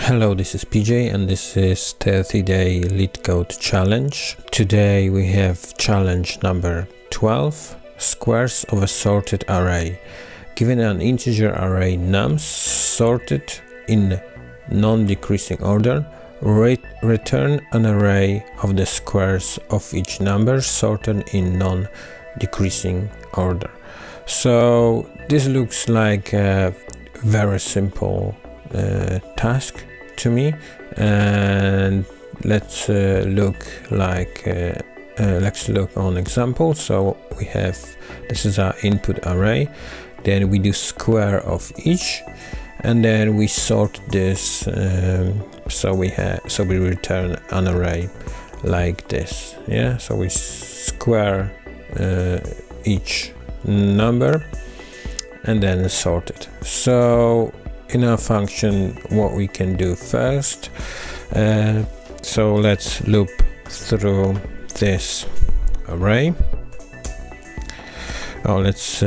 Hello, this is PJ and this is 30-day LeetCode challenge. Today we have challenge number 12, squares of a sorted array. Given an integer array nums sorted in non-decreasing order, return an array of the squares of each number sorted in non-decreasing order. So this looks like a very simple task to me, and let's look on example. So we have, this is our input array, then we do square of each, and then we sort this, so we return an array like this. Yeah, so we square each number and then sort it. So in our function, what we can do first, so let's loop through this array. Let's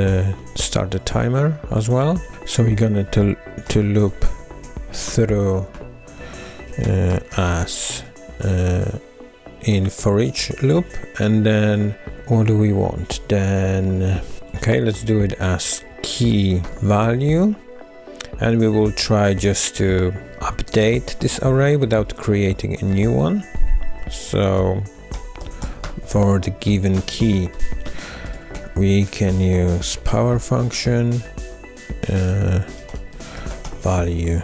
start the timer as well. So we're gonna to loop through as in for each loop, and then what do we want then? Okay, let's do it as key value, and we will try just to update this array without creating a new one. So for the given key, we can use power function value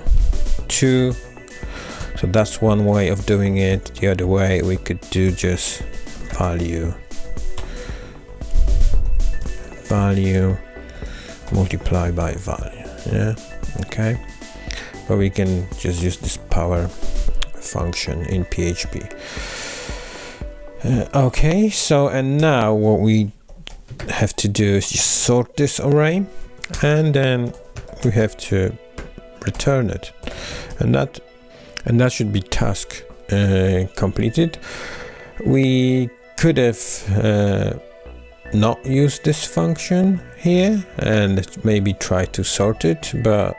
2. So that's one way of doing it. The other way, we could do just value multiply by value. Yeah, okay, but we can just use this power function in PHP. Okay, so and now what we have to do is just sort this array, and then we have to return it, and that should be task completed. We could have not use this function here and maybe try to sort it, but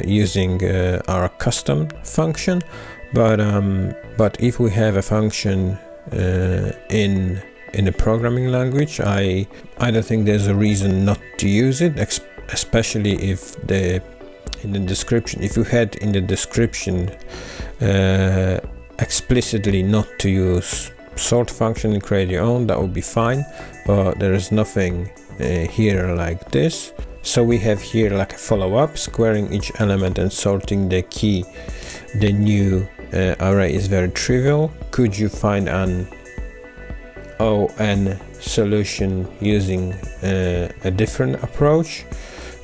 using our custom function. But if we have a function in a programming language, I don't think there's a reason not to use it, especially if in the description, if you had in the description explicitly not to use sort function and create your own, that would be fine, but there is nothing here like this. So we have here like a follow-up, squaring each element and sorting the key. The new array is very trivial. Could you find an ON solution using a different approach?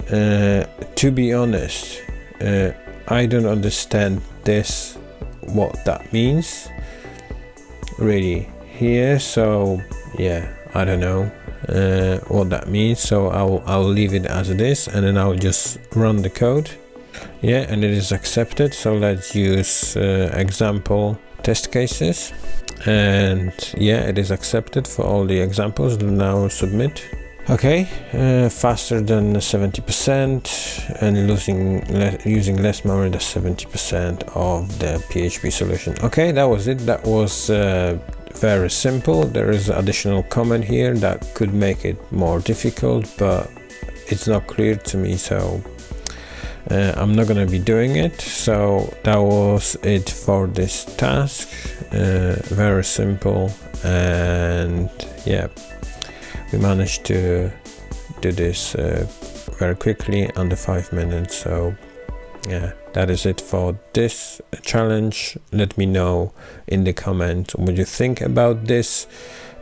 To be honest, I don't understand what that means really here. So yeah, I don't know what that means, so I'll leave it as it is, and then I'll just run the code. Yeah, and it is accepted. So let's use example test cases, and yeah, it is accepted for all the examples. Now submit. Okay, faster than 70% and using less memory than 70% of the PHP solution. Okay, that was it. That was very simple. There is an additional comment here that could make it more difficult, but it's not clear to me, so I'm not gonna be doing it. So that was it for this task. Very simple, and yeah, we managed to do this very quickly, under 5 minutes. So yeah, that is it for this challenge. Let me know in the comments what you think about this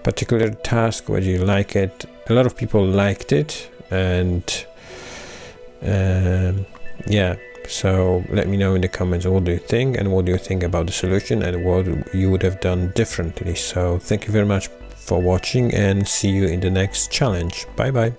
particular task, whether you like it. A lot of people liked it, and yeah, so let me know in the comments what do you think, and what do you think about the solution, and what you would have done differently. So thank you very much for watching, and see you in the next challenge. Bye bye.